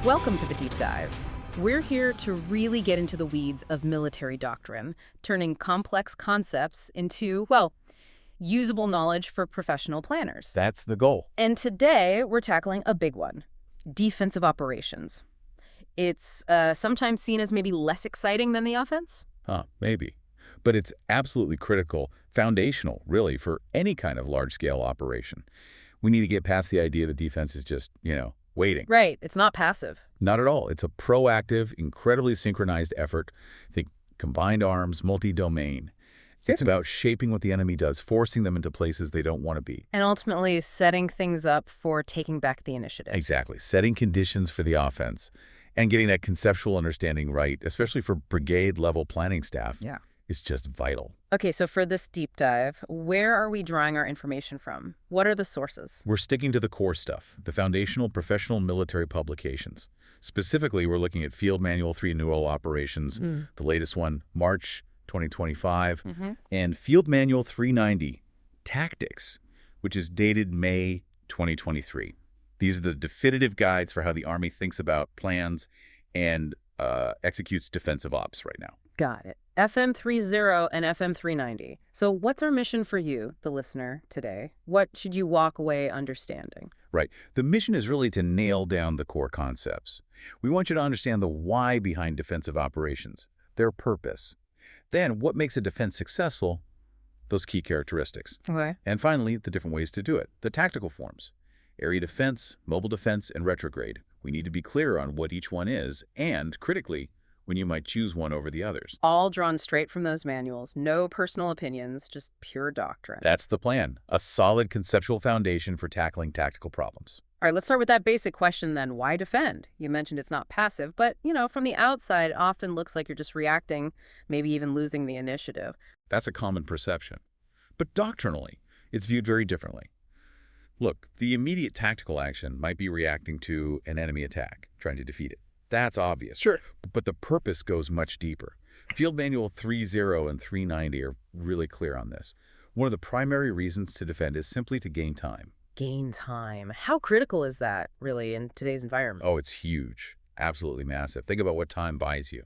Welcome to the Deep Dive. We're here to really get into the weeds of military doctrine, turning complex concepts into, well, usable knowledge for professional planners. That's the goal. And today, we're tackling a big one, defensive operations. It's sometimes seen as maybe less exciting than the offense? Maybe. But it's absolutely critical, foundational, really, for any kind of large-scale operation. We need to get past the idea that defense is just, waiting. Right, it's not passive. Not at all. It's a proactive, incredibly synchronized effort. Think combined arms, multi-domain. It's about shaping what the enemy does, forcing them into places they don't want to be. And ultimately setting things up for taking back the initiative. Exactly. Setting conditions for the offense and getting that conceptual understanding right, especially for brigade-level planning staff, is just vital. Okay, so for this deep dive, where are we drawing our information from? What are the sources? We're sticking to the core stuff, the foundational professional military publications. Specifically, we're looking at Field Manual 3 Neural Operations, the latest one, March 2025, and Field Manual 390, Tactics, which is dated May 2023. These are the definitive guides for how the Army thinks about plans and executes defensive ops right now. Got it. FM 30 and FM 390. So what's our mission for you, the listener, today? What should you walk away understanding? Right. The mission is really to nail down the core concepts. We want you to understand the why behind defensive operations, their purpose. Then, what makes a defense successful, those key characteristics. Okay. And finally, the different ways to do it, the tactical forms. Area defense, mobile defense, and retrograde. We need to be clear on what each one is and, critically, when you might choose one over the others. All drawn straight from those manuals. No personal opinions, just pure doctrine. That's the plan. A solid conceptual foundation for tackling tactical problems. All right, let's start with that basic question then. Why defend? You mentioned it's not passive, but, from the outside, it often looks like you're just reacting, maybe even losing the initiative. That's a common perception. But doctrinally, it's viewed very differently. Look, the immediate tactical action might be reacting to an enemy attack, trying to defeat it. That's obvious. Sure. But the purpose goes much deeper. Field Manual 3.0 and 390 are really clear on this. One of the primary reasons to defend is simply to gain time. Gain time. How critical is that, really, in today's environment? Oh, it's huge. Absolutely massive. Think about what time buys you.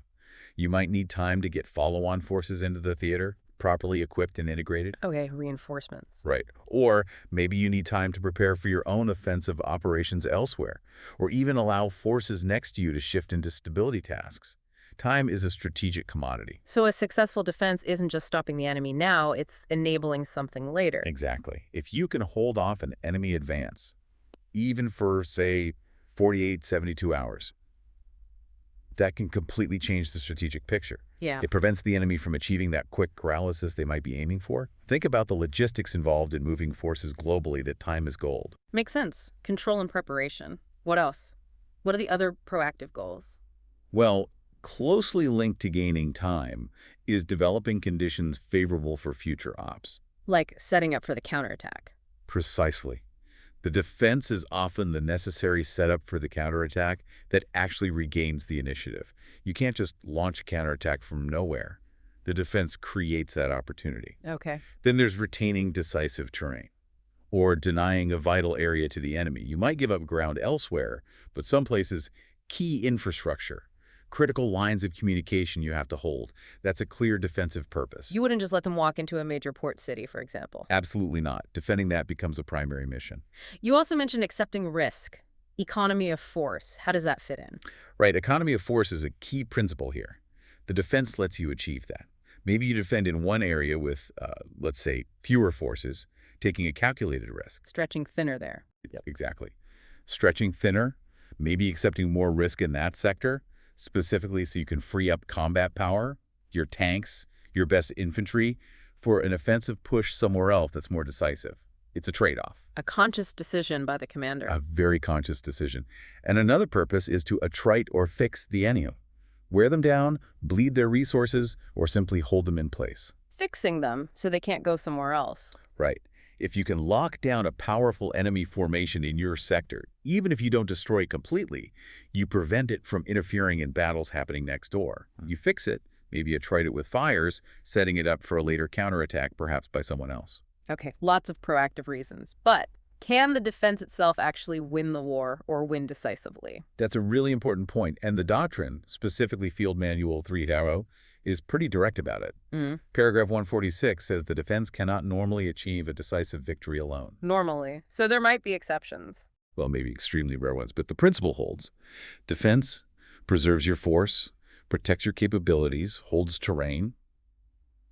You might need time to get follow-on forces into the theater, properly equipped and integrated. Okay, reinforcements. Right. Or maybe you need time to prepare for your own offensive operations elsewhere, or even allow forces next to you to shift into stability tasks. Time is a strategic commodity. So a successful defense isn't just stopping the enemy now, it's enabling something later. Exactly. If you can hold off an enemy advance, even for, say, 48, 72 hours, that can completely change the strategic picture. Yeah. It prevents the enemy from achieving that quick paralysis they might be aiming for. Think about the logistics involved in moving forces globally that time is gold. Makes sense. Control and preparation. What else? What are the other proactive goals? Well, closely linked to gaining time is developing conditions favorable for future ops. Like setting up for the counterattack. Precisely. The defense is often the necessary setup for the counterattack that actually regains the initiative. You can't just launch a counterattack from nowhere. The defense creates that opportunity. Okay. Then there's retaining decisive terrain, or denying a vital area to the enemy. You might give up ground elsewhere, but some places, key infrastructure, critical lines of communication you have to hold. That's a clear defensive purpose. You wouldn't just let them walk into a major port city, for example. Absolutely not. Defending that becomes a primary mission. You also mentioned accepting risk. Economy of force. How does that fit in? Right. Economy of force is a key principle here. The defense lets you achieve that. Maybe you defend in one area with, let's say, fewer forces, taking a calculated risk. Stretching thinner there. Exactly. Stretching thinner, maybe accepting more risk in that sector, specifically so you can free up combat power, your tanks, your best infantry, for an offensive push somewhere else that's more decisive. It's a trade-off. A conscious decision by the commander. A very conscious decision. And another purpose is to attrite or fix the enemy. Wear them down, bleed their resources, or simply hold them in place. Fixing them so they can't go somewhere else. Right. If you can lock down a powerful enemy formation in your sector, even if you don't destroy it completely, you prevent it from interfering in battles happening next door. You fix it, maybe attrite it with fires, setting it up for a later counterattack, perhaps by someone else. Okay, lots of proactive reasons. But Can the defense itself actually win the war or win decisively? That's a really important point, and the doctrine, specifically Field Manual 3.0, is pretty direct about it. Mm. Paragraph 146 says the defense cannot normally achieve a decisive victory alone. Normally. So there might be exceptions. Well, maybe extremely rare ones, but the principle holds. Defense preserves your force, protects your capabilities, holds terrain,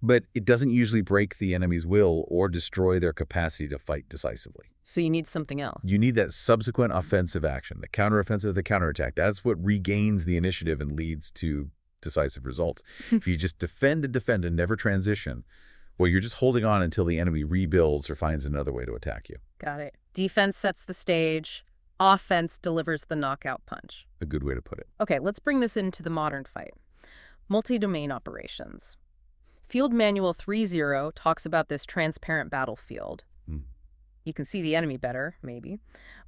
but it doesn't usually break the enemy's will or destroy their capacity to fight decisively. So you need something else. You need that subsequent offensive action, the counteroffensive, the counterattack. That's what regains the initiative and leads to decisive results. If you just defend and never transition, well, you're just holding on until the enemy rebuilds or finds another way to attack you. Got it. Defense sets the stage. Offense delivers the knockout punch. A good way to put it. Okay, let's bring this into the modern fight. Multi-domain operations. Field Manual 3.0 talks about this transparent battlefield. You can see the enemy better, maybe,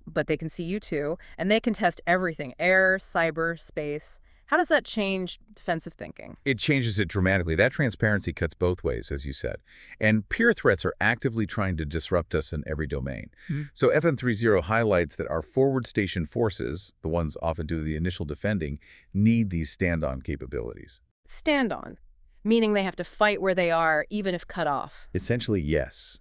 but they can see you too, and they can test everything, air, cyber, space. How does that change defensive thinking? It changes it dramatically. That transparency cuts both ways, as you said. And peer threats are actively trying to disrupt us in every domain. So FM 3.0 highlights that our forward station forces, the ones often do the initial defending, need these stand-on capabilities. Stand on, meaning they have to fight where they are, even if cut off. Essentially, yes.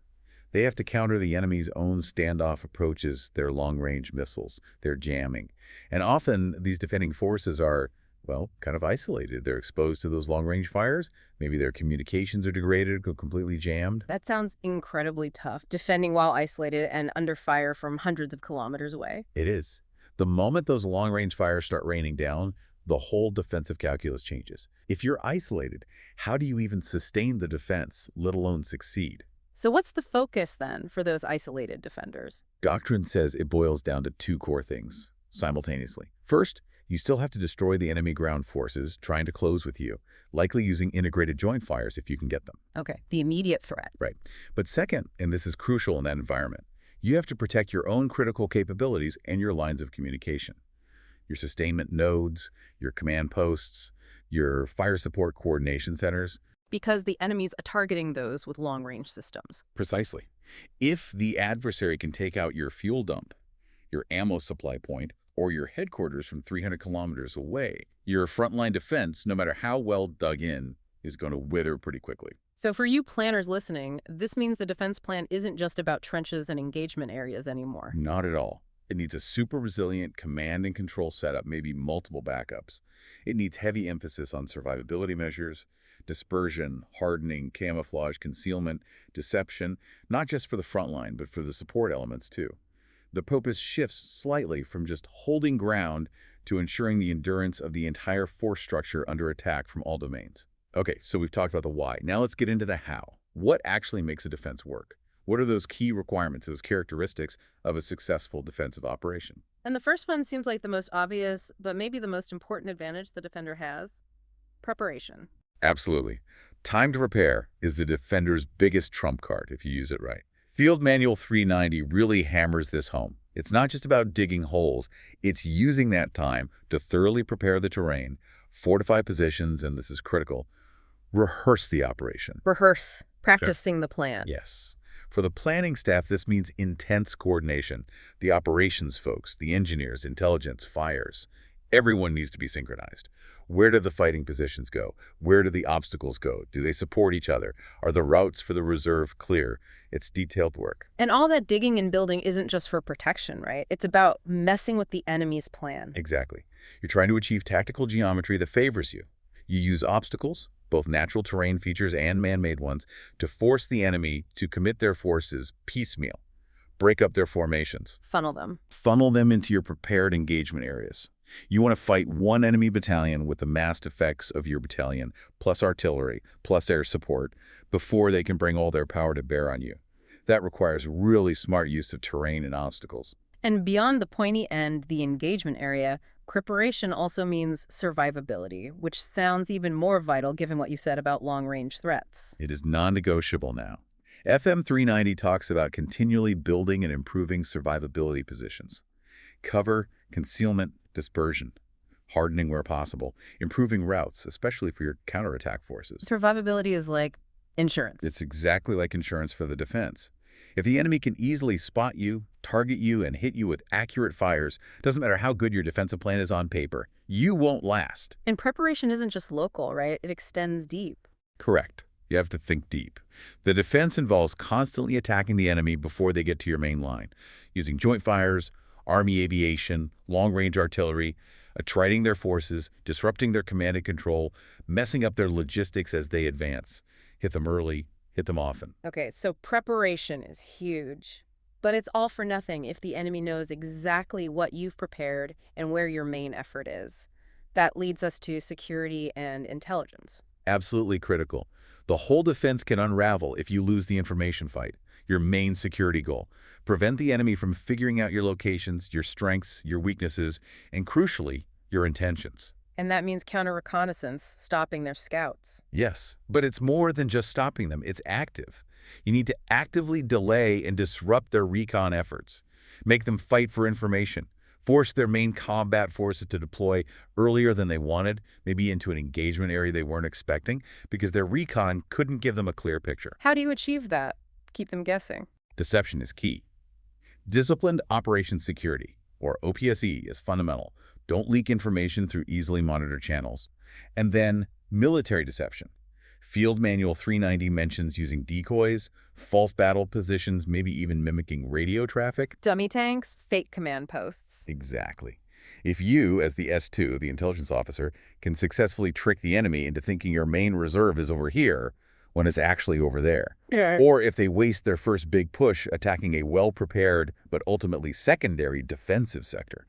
They have to counter the enemy's own standoff approaches, their long-range missiles, their jamming. And often, these defending forces are, well, kind of isolated. They're exposed to those long-range fires. Maybe their communications are degraded, go completely jammed. That sounds incredibly tough, defending while isolated and under fire from hundreds of kilometers away. It is. The moment those long-range fires start raining down, the whole defensive calculus changes. If you're isolated, how do you even sustain the defense, let alone succeed? So what's the focus, then, for those isolated defenders? Doctrine says it boils down to two core things simultaneously. First, you still have to destroy the enemy ground forces trying to close with you, likely using integrated joint fires if you can get them. Okay, the immediate threat. Right. But second, and this is crucial in that environment, you have to protect your own critical capabilities and your lines of communication. Your sustainment nodes, your command posts, your fire support coordination centers. Because the enemy's targeting those with long-range systems. Precisely. If the adversary can take out your fuel dump, your ammo supply point, or your headquarters from 300 kilometers away, your frontline defense, no matter how well dug in, is going to wither pretty quickly. So for you planners listening, this means the defense plan isn't just about trenches and engagement areas anymore. Not at all. It needs a super resilient command and control setup, maybe multiple backups. It needs heavy emphasis on survivability measures, dispersion, hardening, camouflage, concealment, deception, not just for the front line, but for the support elements too. The purpose shifts slightly from just holding ground to ensuring the endurance of the entire force structure under attack from all domains. Okay, so we've talked about the why. Now let's get into the how. What actually makes a defense work? What are those key requirements, those characteristics of a successful defensive operation? And the first one seems like the most obvious, but maybe the most important advantage the defender has: preparation. Absolutely. Time to prepare is the defender's biggest trump card if you use it right. Field Manual 390 really hammers this home. It's not just about digging holes. It's using that time to thoroughly prepare the terrain, fortify positions, and this is critical, rehearse the operation. Rehearse, practicing the plan. Yes. For the planning staff, this means intense coordination. The operations folks, the engineers, intelligence, fires, everyone needs to be synchronized. Where do the fighting positions go? Where do the obstacles go? Do they support each other? Are the routes for the reserve clear? It's detailed work. And all that digging and building isn't just for protection, right? It's about messing with the enemy's plan. Exactly. You're trying to achieve tactical geometry that favors you. You use obstacles, both natural terrain features and man-made ones, to force the enemy to commit their forces piecemeal, break up their formations. Funnel them. Funnel them into your prepared engagement areas. You want to fight one enemy battalion with the massed effects of your battalion, plus artillery, plus air support, before they can bring all their power to bear on you. That requires really smart use of terrain and obstacles. And beyond the pointy end, the engagement area, preparation also means survivability, which sounds even more vital given what you said about long-range threats. It is non-negotiable now. FM 390 talks about continually building and improving survivability positions. Cover, concealment, dispersion, hardening where possible, improving routes, especially for your counterattack forces. Survivability is like insurance. It's exactly like insurance for the defense. If the enemy can easily spot you, target you, and hit you with accurate fires, doesn't matter how good your defensive plan is on paper, you won't last. And preparation isn't just local, right? It extends deep. Correct. You have to think deep. The defense involves constantly attacking the enemy before they get to your main line, using joint fires, Army aviation, long-range artillery, attriting their forces, disrupting their command and control, messing up their logistics as they advance. Hit them early, hit them often. Okay, so preparation is huge. But it's all for nothing if the enemy knows exactly what you've prepared and where your main effort is. That leads us to security and intelligence. Absolutely critical. The whole defense can unravel if you lose the information fight, your main security goal. Prevent the enemy from figuring out your locations, your strengths, your weaknesses, and crucially, your intentions. And that means counter-reconnaissance, stopping their scouts. Yes, but it's more than just stopping them. It's active. You need to actively delay and disrupt their recon efforts. Make them fight for information. Force their main combat forces to deploy earlier than they wanted, maybe into an engagement area they weren't expecting, because their recon couldn't give them a clear picture. How do you achieve that? Keep them guessing. Deception is key. Disciplined Operations Security, or OPSE, is fundamental. Don't leak information through easily monitored channels. And then, military deception. Field Manual 390 mentions using decoys, false battle positions, maybe even mimicking radio traffic. Dummy tanks, fake command posts. Exactly. If you, as the S2, the intelligence officer, can successfully trick the enemy into thinking your main reserve is over here when it's actually over there, or if they waste their first big push attacking a well-prepared but ultimately secondary defensive sector,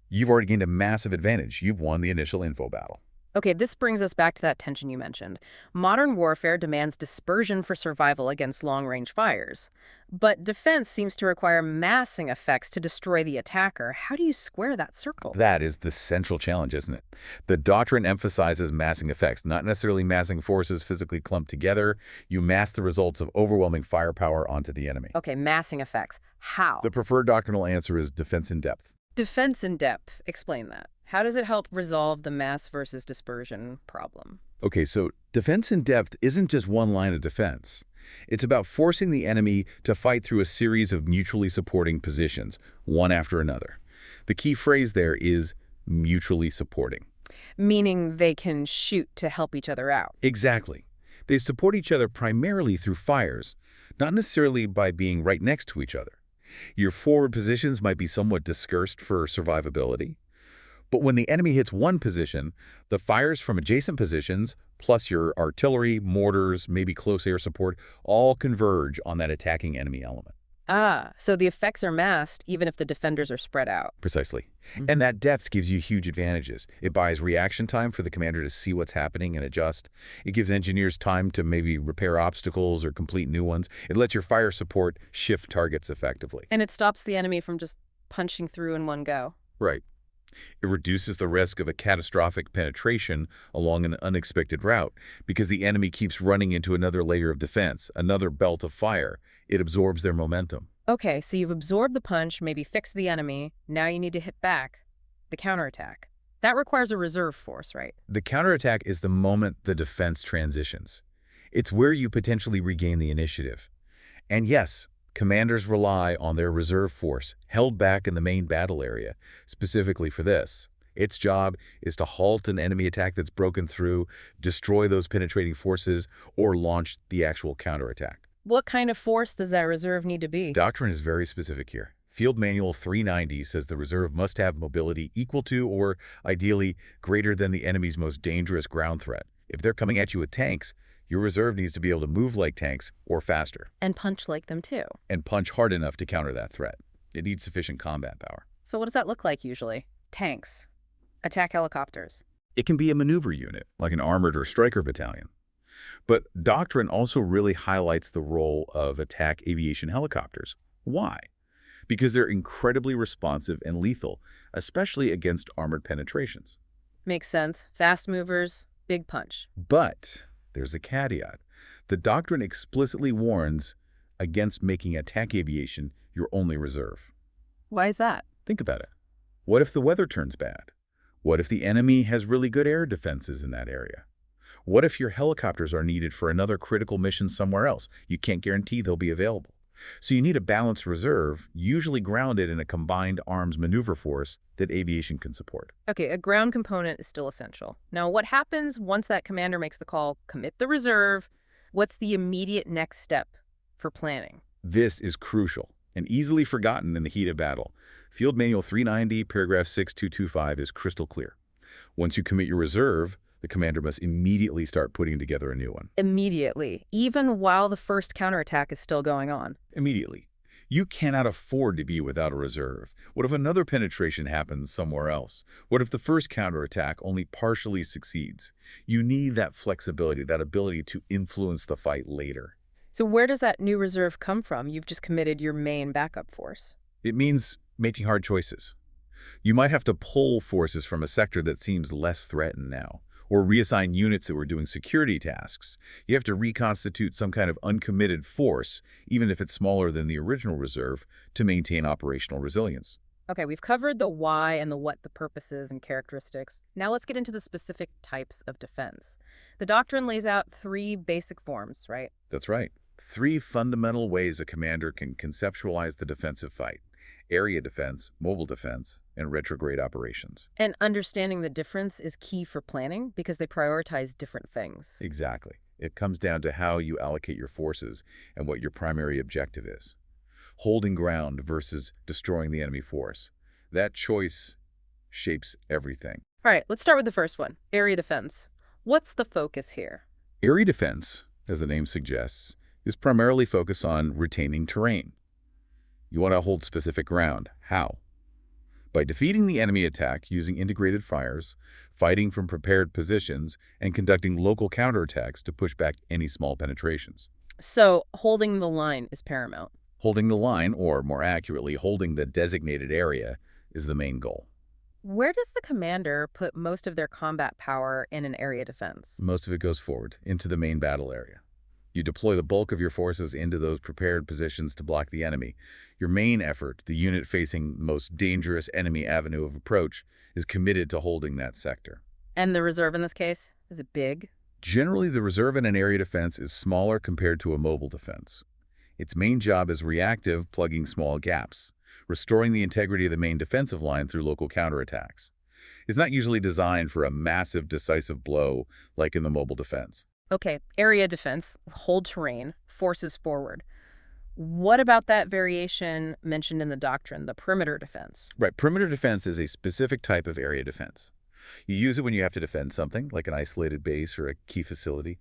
you've already gained a massive advantage. You've won the initial info battle. Okay, this brings us back to that tension you mentioned. Modern warfare demands dispersion for survival against long-range fires. But defense seems to require massing effects to destroy the attacker. How do you square that circle? That is the central challenge, isn't it? The Doctrine emphasizes massing effects, not necessarily massing forces physically clumped together. You mass the results of overwhelming firepower onto the enemy. Okay, massing effects. How? The preferred doctrinal answer is defense in depth. Defense in depth. Explain that. How does it help resolve the mass versus dispersion problem? Okay, so defense in depth isn't just one line of defense. It's about forcing the enemy to fight through a series of mutually supporting positions, one after another. The key phrase there is mutually supporting. Meaning they can shoot to help each other out. Exactly. They support each other primarily through fires, not necessarily by being right next to each other. Your forward positions might be somewhat dispersed for survivability. But when the enemy hits one position, the fires from adjacent positions, plus your artillery, mortars, maybe close air support, all converge on that attacking enemy element. Ah, so the effects are masked even if the defenders are spread out. Precisely. And that depth gives you huge advantages. It buys reaction time for the commander to see what's happening and adjust. It gives engineers time to maybe repair obstacles or complete new ones. It lets your fire support shift targets effectively. And it stops the enemy from just punching through in one go. Right. It reduces the risk of a catastrophic penetration along an unexpected route because the enemy keeps running into another layer of defense, another belt of fire. It absorbs their momentum. Okay, so you've absorbed the punch, maybe fixed the enemy. Now you need to hit back. The counterattack. That requires a reserve force, right? The counterattack is the moment the defense transitions. It's where you potentially regain the initiative. And yes, commanders rely on their reserve force, held back in the main battle area, specifically for this. Its job is to halt an enemy attack that's broken through, destroy those penetrating forces, or launch the actual counterattack. What kind of force does that reserve need to be? Doctrine is very specific here. Field Manual 390 says the reserve must have mobility equal to or, ideally, greater than the enemy's most dangerous ground threat. If they're coming at you with tanks, your reserve needs to be able to move like tanks or faster. And punch like them too. And punch hard enough to counter that threat. It needs sufficient combat power. So what does that look like usually? Tanks. Attack helicopters. It can be a maneuver unit, like an armored or striker battalion. But Doctrine also really highlights the role of attack aviation helicopters. Why? Because they're incredibly responsive and lethal, especially against armored penetrations. Makes sense. Fast movers, big punch. But there's a caveat. The Doctrine explicitly warns against making attack aviation your only reserve. Why is that? Think about it. What if the weather turns bad? What if the enemy has really good air defenses in that area? What if your helicopters are needed for another critical mission somewhere else? You can't guarantee they'll be available. So you need a balanced reserve, usually grounded in a combined arms maneuver force that aviation can support. Okay, a ground component is still essential. Now, what happens once that commander makes the call, commit the reserve? What's the immediate next step for planning? This is crucial and easily forgotten in the heat of battle. Field Manual 390, paragraph 6225 is crystal clear. Once you commit your reserve, the commander must immediately start putting together a new one. Immediately, even while the first counterattack is still going on. Immediately. You cannot afford to be without a reserve. What if another penetration happens somewhere else? What if the first counterattack only partially succeeds? You need that flexibility, that ability to influence the fight later. So where does that new reserve come from? You've just committed your main backup force. It means making hard choices. You might have to pull forces from a sector that seems less threatened now, or reassign units that were doing security tasks. You have to reconstitute some kind of uncommitted force, even if it's smaller than the original reserve, to maintain operational resilience. Okay, we've covered the why and the what, the purposes and characteristics. Now let's get into the specific types of defense. The doctrine lays out 3 basic forms, right? That's right. 3 fundamental ways a commander can conceptualize the defensive fight: area defense, mobile defense, and retrograde operations. And understanding the difference is key for planning because they prioritize different things. Exactly. It comes down to how you allocate your forces and what your primary objective is. Holding ground versus destroying the enemy force. That choice shapes everything. All right, let's start with the first one, area defense. What's the focus here? Area defense, as the name suggests, is primarily focused on retaining terrain. You want to hold specific ground. How? By defeating the enemy attack using integrated fires, fighting from prepared positions, and conducting local counterattacks to push back any small penetrations. So holding the line is paramount. Holding the line, or more accurately, holding the designated area, is the main goal. Where does the commander put most of their combat power in an area defense? Most of it goes forward, into the main battle area. You deploy the bulk of your forces into those prepared positions to block the enemy. Your main effort, the unit facing the most dangerous enemy avenue of approach, is committed to holding that sector. And the reserve in this case? Is it big? Generally, the reserve in an area defense is smaller compared to a mobile defense. Its main job is reactive, plugging small gaps, restoring the integrity of the main defensive line through local counterattacks. It's not usually designed for a massive, decisive blow like in the mobile defense. Okay, area defense, hold terrain, forces forward. What about that variation mentioned in the doctrine, the perimeter defense? Right, perimeter defense is a specific type of area defense. You use it when you have to defend something, like an isolated base or a key facility,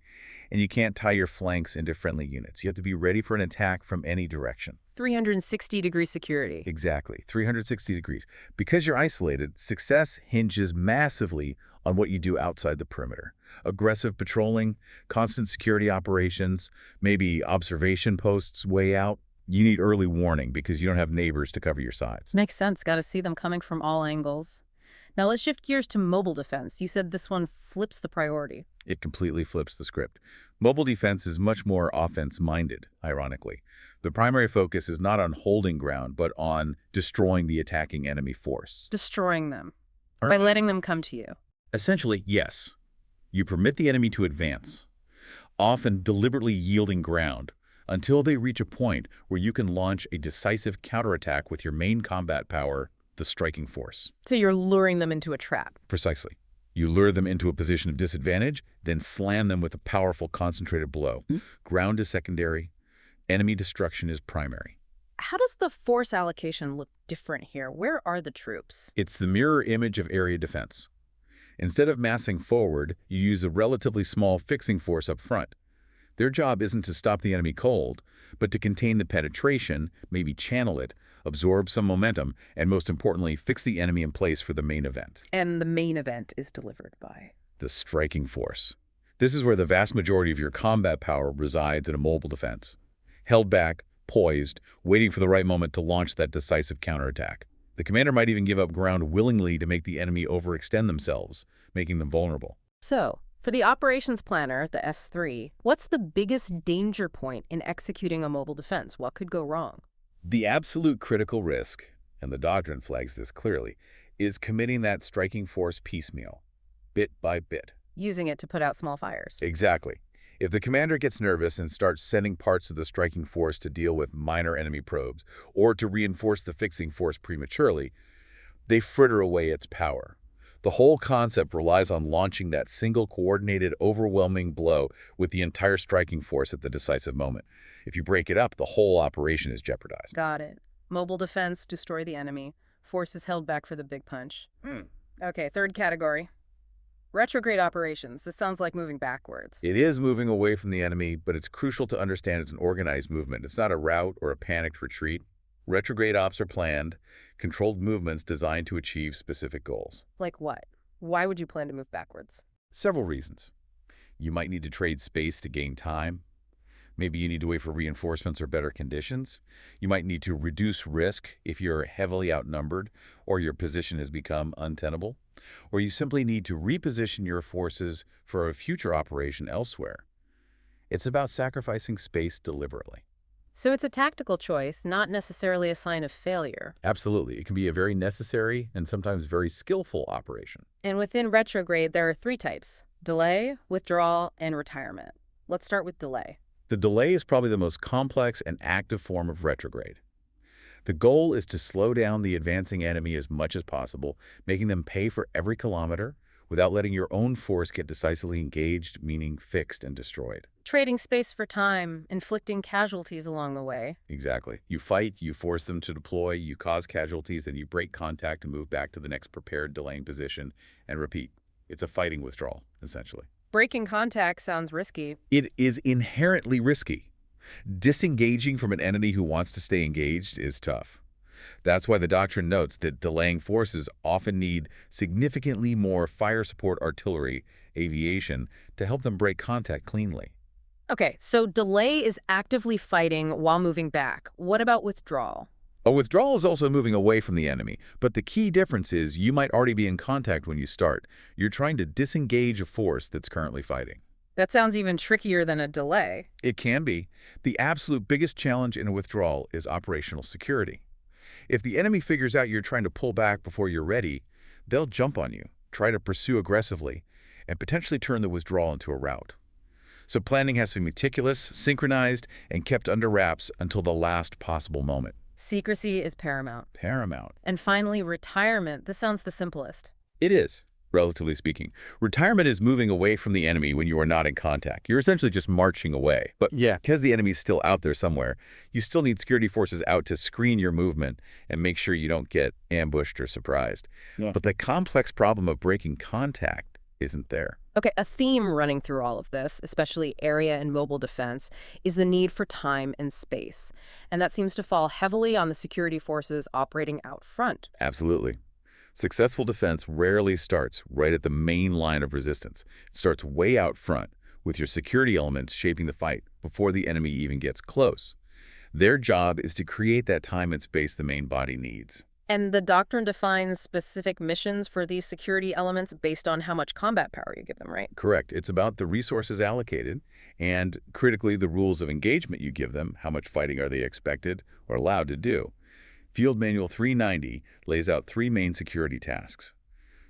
and you can't tie your flanks into friendly units. You have to be ready for an attack from any direction. 360-degree security. Exactly, 360 degrees. Because you're isolated, success hinges massively on what you do outside the perimeter. Aggressive patrolling, constant security operations, maybe observation posts way out. You need early warning because you don't have neighbors to cover your sides. Makes sense. Got to see them coming from all angles. Now let's shift gears to mobile defense. You said this one flips the priority. It completely flips the script. Mobile defense is much more offense-minded, ironically. The primary focus is not on holding ground, but on destroying the attacking enemy force. Destroying them. By letting them come to you. Essentially, yes. You permit the enemy to advance, often deliberately yielding ground, until they reach a point where you can launch a decisive counterattack with your main combat power, the striking force. So you're luring them into a trap. Precisely. You lure them into a position of disadvantage, then slam them with a powerful concentrated blow. Ground is secondary. Enemy destruction is primary. How does the force allocation look different here? Where are the troops? It's the mirror image of area defense. Instead of massing forward, you use a relatively small fixing force up front. Their job isn't to stop the enemy cold, but to contain the penetration, maybe channel it, absorb some momentum, and most importantly, fix the enemy in place for the main event. And the main event is delivered by? The striking force. This is where the vast majority of your combat power resides in a mobile defense. Held back, poised, waiting for the right moment to launch that decisive counterattack. The commander might even give up ground willingly to make the enemy overextend themselves, making them vulnerable. So, for the operations planner, the S3, what's the biggest danger point in executing a mobile defense? What could go wrong? The absolute critical risk, and the doctrine flags this clearly, is committing that striking force piecemeal, bit by bit. Using it to put out small fires. Exactly. If the commander gets nervous and starts sending parts of the striking force to deal with minor enemy probes or to reinforce the fixing force prematurely, they fritter away its power. The whole concept relies on launching that single coordinated, overwhelming blow with the entire striking force at the decisive moment. If you break it up, the whole operation is jeopardized. Got it. Mobile defense, destroy the enemy. Force is held back for the big punch. Okay, third category. Retrograde operations. This sounds like moving backwards. It is moving away from the enemy, but it's crucial to understand it's an organized movement. It's not a rout or a panicked retreat. Retrograde ops are planned, controlled movements designed to achieve specific goals. Like what? Why would you plan to move backwards? Several reasons. You might need to trade space to gain time. Maybe you need to wait for reinforcements or better conditions. You might need to reduce risk if you're heavily outnumbered or your position has become untenable. Or you simply need to reposition your forces for a future operation elsewhere. It's about sacrificing space deliberately. So it's a tactical choice, not necessarily a sign of failure. Absolutely. It can be a very necessary and sometimes very skillful operation. And within retrograde, there are three types: delay, withdrawal, and retirement. Let's start with delay. The delay is probably the most complex and active form of retrograde. The goal is to slow down the advancing enemy as much as possible, making them pay for every kilometer without letting your own force get decisively engaged, meaning fixed and destroyed. Trading space for time, inflicting casualties along the way. Exactly. You fight, you force them to deploy, you cause casualties, then you break contact and move back to the next prepared delaying position, and repeat. It's a fighting withdrawal, essentially. Breaking contact sounds risky. It is inherently risky. Disengaging from an enemy who wants to stay engaged is tough. That's why the doctrine notes that delaying forces often need significantly more fire support artillery, aviation, to help them break contact cleanly. Okay, so delay is actively fighting while moving back. What about withdrawal? A withdrawal is also moving away from the enemy, but the key difference is you might already be in contact when you start. You're trying to disengage a force that's currently fighting. That sounds even trickier than a delay. It can be. The absolute biggest challenge in a withdrawal is operational security. If the enemy figures out you're trying to pull back before you're ready, they'll jump on you, try to pursue aggressively, and potentially turn the withdrawal into a rout. So planning has to be meticulous, synchronized, and kept under wraps until the last possible moment. Secrecy is paramount. Paramount. And finally, retirement. This sounds the simplest. It is, relatively speaking. Retirement is moving away from the enemy when you are not in contact. You're essentially just marching away. But because the enemy's still out there somewhere, you still need security forces out to screen your movement and make sure you don't get ambushed or surprised. But the complex problem of breaking contact isn't there. Okay, a theme running through all of this, especially area and mobile defense, is the need for time and space. And that seems to fall heavily on the security forces operating out front. Absolutely. Successful defense rarely starts right at the main line of resistance. It starts way out front, with your security elements shaping the fight before the enemy even gets close. Their job is to create that time and space the main body needs. And the doctrine defines specific missions for these security elements based on how much combat power you give them, right? Correct. It's about the resources allocated and, critically, the rules of engagement you give them. How much fighting are they expected or allowed to do? Field Manual 390 lays out three main security tasks: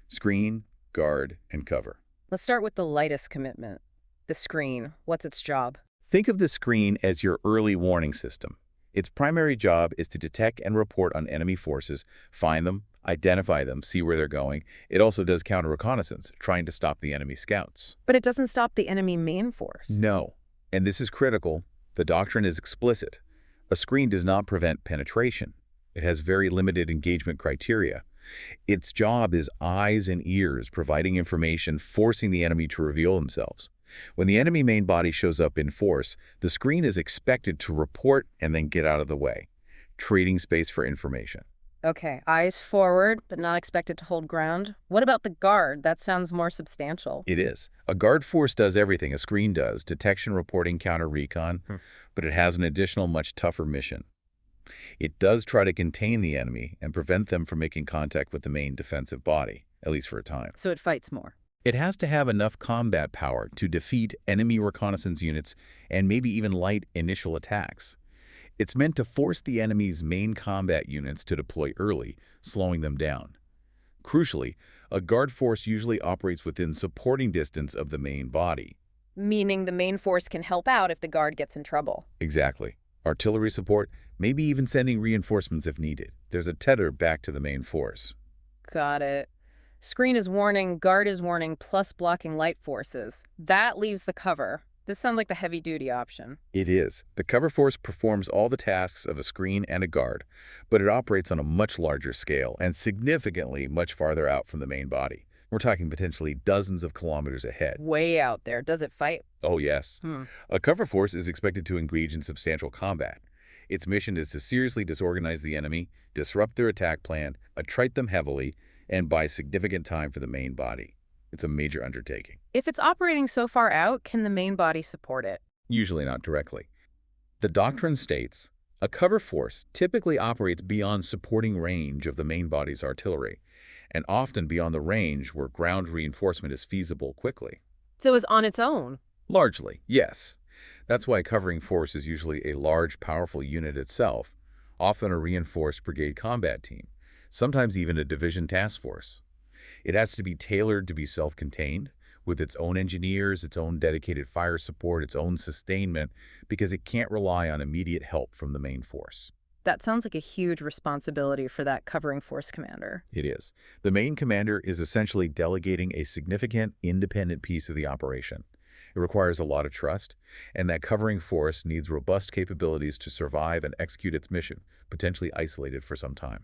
screen, guard, and cover. Let's start with the lightest commitment. The screen. What's its job? Think of the screen as your early warning system. Its primary job is to detect and report on enemy forces, find them, identify them, see where they're going. It also does counter-reconnaissance, trying to stop the enemy scouts. But it doesn't stop the enemy main force. No, and this is critical. The doctrine is explicit. A screen does not prevent penetration. It has very limited engagement criteria. Its job is eyes and ears, providing information, forcing the enemy to reveal themselves. When the enemy main body shows up in force, the screen is expected to report and then get out of the way, trading space for information. Okay, eyes forward, but not expected to hold ground. What about the guard? That sounds more substantial. It is. A guard force does everything a screen does: detection, reporting, counter-recon, but it has an additional, much tougher mission. It does try to contain the enemy and prevent them from making contact with the main defensive body, at least for a time. So it fights more. It has to have enough combat power to defeat enemy reconnaissance units and maybe even light initial attacks. It's meant to force the enemy's main combat units to deploy early, slowing them down. Crucially, a guard force usually operates within supporting distance of the main body. Meaning the main force can help out if the guard gets in trouble. Exactly. Artillery support, maybe even sending reinforcements if needed. There's a tether back to the main force. Got it. Screen is warning, guard is warning, plus blocking light forces. That leaves the cover. This sounds like the heavy-duty option. It is. The cover force performs all the tasks of a screen and a guard, but it operates on a much larger scale and significantly much farther out from the main body. We're talking potentially dozens of kilometers ahead. Way out there. Does it fight? Oh, yes. A cover force is expected to engage in substantial combat. Its mission is to seriously disorganize the enemy, disrupt their attack plan, attrite them heavily, and buy significant time for the main body. It's a major undertaking. If it's operating so far out, can the main body support it? Usually not directly. The Doctrine states, a cover force typically operates beyond supporting range of the main body's artillery, and often beyond the range where ground reinforcement is feasible quickly. So it's on its own? Largely, yes. That's why a covering force is usually a large, powerful unit itself, often a reinforced brigade combat team, sometimes even a division task force. It has to be tailored to be self-contained, with its own engineers, its own dedicated fire support, its own sustainment, because it can't rely on immediate help from the main force. That sounds like a huge responsibility for that covering force commander. It is. The main commander is essentially delegating a significant, independent piece of the operation. It requires a lot of trust, and that covering force needs robust capabilities to survive and execute its mission, potentially isolated for some time.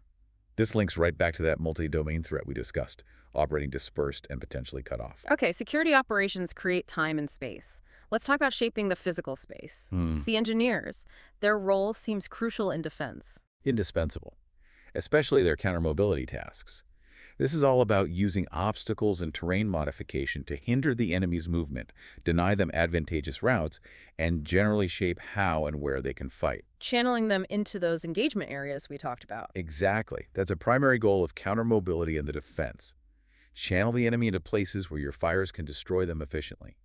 This links right back to that multi-domain threat we discussed, operating dispersed and potentially cut off. Okay, security operations create time and space. Let's talk about shaping the physical space. The engineers, their role seems crucial in defense. Indispensable, especially their counter-mobility tasks. This is all about using obstacles and terrain modification to hinder the enemy's movement, deny them advantageous routes, and generally shape how and where they can fight. Channeling them into those engagement areas we talked about. Exactly. That's a primary goal of counter-mobility in the defense. Channel the enemy into places where your fires can destroy them efficiently.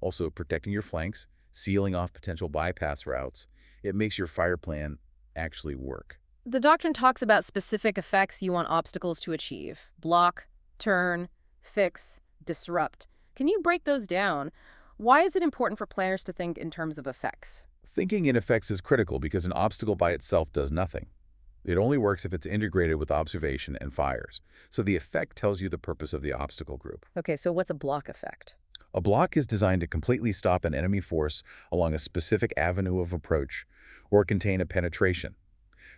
Also, protecting your flanks, sealing off potential bypass routes, it makes your fire plan actually work. The Doctrine talks about specific effects you want obstacles to achieve. Block, turn, fix, disrupt. Can you break those down? Why is it important for planners to think in terms of effects? Thinking in effects is critical because an obstacle by itself does nothing. It only works if it's integrated with observation and fires. So the effect tells you the purpose of the obstacle group. Okay, so what's a block effect? A block is designed to completely stop an enemy force along a specific avenue of approach or contain a penetration.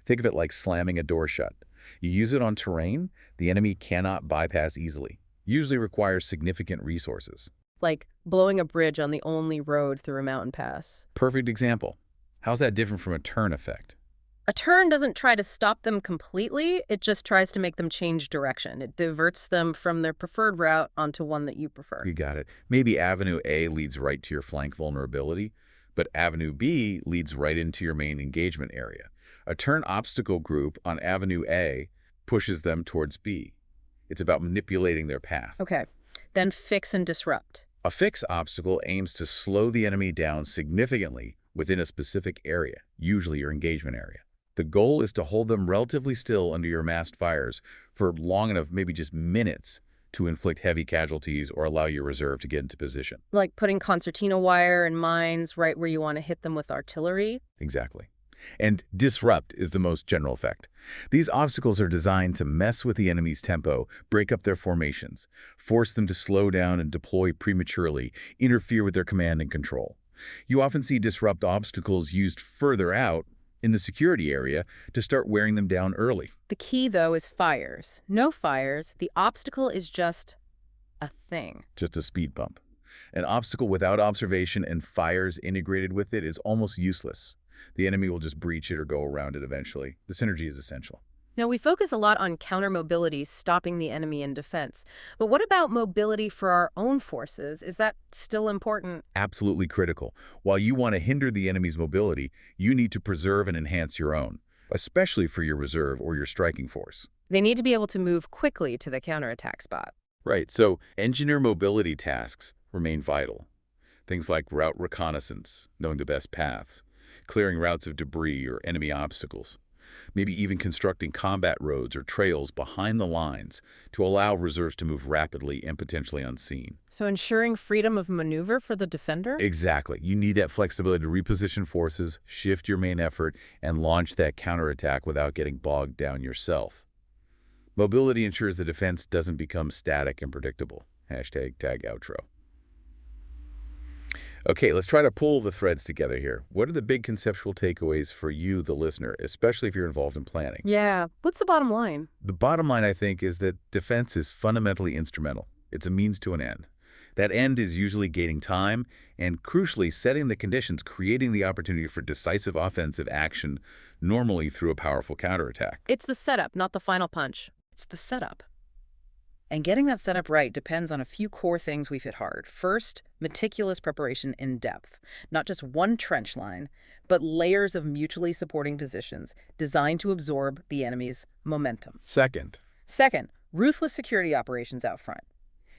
Think of it like slamming a door shut. You use it on terrain the enemy cannot bypass easily, usually requires significant resources. Like blowing a bridge on the only road through a mountain pass. Perfect example. How's that different from a turn effect? A turn doesn't try to stop them completely, it just tries to make them change direction. It diverts them from their preferred route onto one that you prefer. You got it. Maybe Avenue A leads right to your flank vulnerability, but Avenue B leads right into your main engagement area. A turn obstacle group on Avenue A pushes them towards B. It's about manipulating their path. Okay, then fix and disrupt. A fix obstacle aims to slow the enemy down significantly within a specific area, usually your engagement area. The goal is to hold them relatively still under your massed fires for long enough, maybe just minutes, to inflict heavy casualties or allow your reserve to get into position. Like putting concertina wire and mines right where you want to hit them with artillery? Exactly. And disrupt is the most general effect. These obstacles are designed to mess with the enemy's tempo, break up their formations, force them to slow down and deploy prematurely, interfere with their command and control. You often see disrupt obstacles used further out in the security area to start wearing them down early. The key, though, is fires. No fires, the obstacle is just a thing. Just a speed bump. An obstacle without observation and fires integrated with it is almost useless. The enemy will just breach it or go around it eventually. The synergy is essential. Now, we focus a lot on counter-mobility, stopping the enemy in defense. But what about mobility for our own forces? Is that still important? Absolutely critical. While you want to hinder the enemy's mobility, you need to preserve and enhance your own, especially for your reserve or your striking force. They need to be able to move quickly to the counterattack spot. Right, so engineer mobility tasks remain vital. Things like route reconnaissance, knowing the best paths, clearing routes of debris or enemy obstacles. maybe even constructing combat roads or trails behind the lines to allow reserves to move rapidly and potentially unseen. So ensuring freedom of maneuver for the defender? Exactly. You need that flexibility to reposition forces, shift your main effort, and launch that counterattack without getting bogged down yourself. Mobility ensures the defense doesn't become static and predictable. #tag outro. Okay, let's try to pull the threads together here. What are the big conceptual takeaways for you, the listener, especially if you're involved in planning? Yeah. What's the bottom line? The bottom line, I think, is that defense is fundamentally instrumental. It's a means to an end. That end is usually gating time and, crucially, setting the conditions, creating the opportunity for decisive offensive action, normally through a powerful counterattack. It's the setup, not the final punch. It's the setup. And getting that setup right depends on a few core things we've hit hard. First, meticulous preparation in depth. Not just one trench line, but layers of mutually supporting positions designed to absorb the enemy's momentum. Second, Ruthless security operations out front.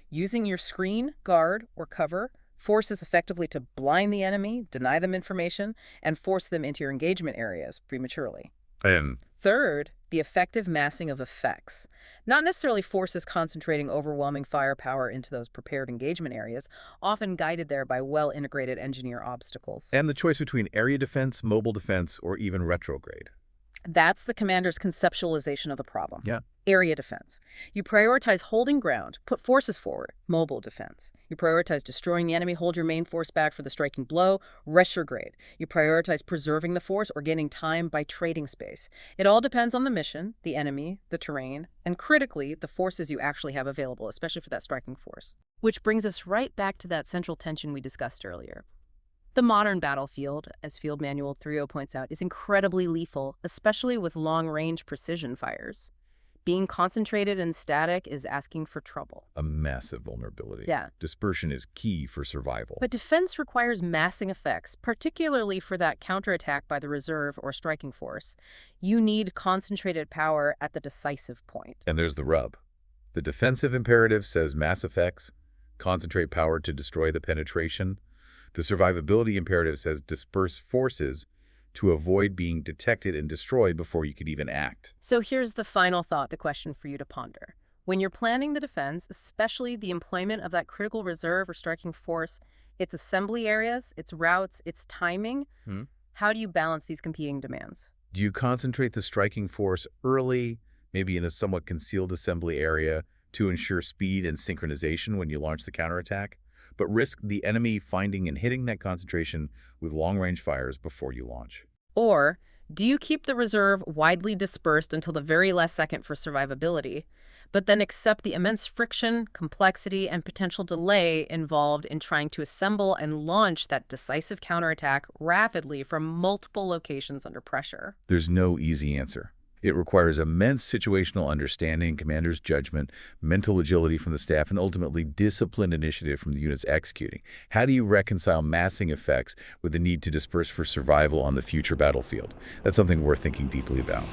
Using your screen, guard, or cover forces effectively to blind the enemy, deny them information, and force them into your engagement areas prematurely. and Third, the effective massing of effects. Not necessarily forces concentrating overwhelming firepower into those prepared engagement areas, often guided there by well-integrated engineer obstacles. the choice between area defense, mobile defense, or even retrograde. That's the commander's conceptualization of the problem. Yeah. Area defense. You prioritize holding ground, put forces forward. Mobile defense. You prioritize destroying the enemy, hold your main force back for the striking blow. Retrograde. You prioritize preserving the force or gaining time by trading space. It all depends on the mission, the enemy, the terrain, and critically, the forces you actually have available, especially for that striking force. Which brings us right back to that central tension we discussed earlier. The modern battlefield, as Field Manual 3.0 points out, is incredibly lethal, especially with long-range precision fires. Being concentrated and static is asking for trouble. A massive vulnerability. Yeah. Dispersion is key for survival. But defense requires massing effects, particularly for that counterattack by the reserve or striking force. You need concentrated power at the decisive point. And there's the rub. The defensive imperative says mass effects, concentrate power to destroy the penetration. The survivability imperative says disperse forces to avoid being detected and destroyed before you could even act. So here's the final thought, the question for you to ponder. When you're planning the defense, especially the employment of that critical reserve or striking force, its assembly areas, its routes, its timing, how do you balance these competing demands? Do you concentrate the striking force early, maybe in a somewhat concealed assembly area, to ensure speed and synchronization when you launch the counterattack, but risk the enemy finding and hitting that concentration with long-range fires before you launch? Or do you keep the reserve widely dispersed until the very last second for survivability, but then accept the immense friction, complexity, and potential delay involved in trying to assemble and launch that decisive counterattack rapidly from multiple locations under pressure? There's no easy answer. It requires immense situational understanding, commander's judgment, mental agility from the staff, and ultimately disciplined initiative from the units executing. How do you reconcile massing effects with the need to disperse for survival on the future battlefield? That's something worth thinking deeply about.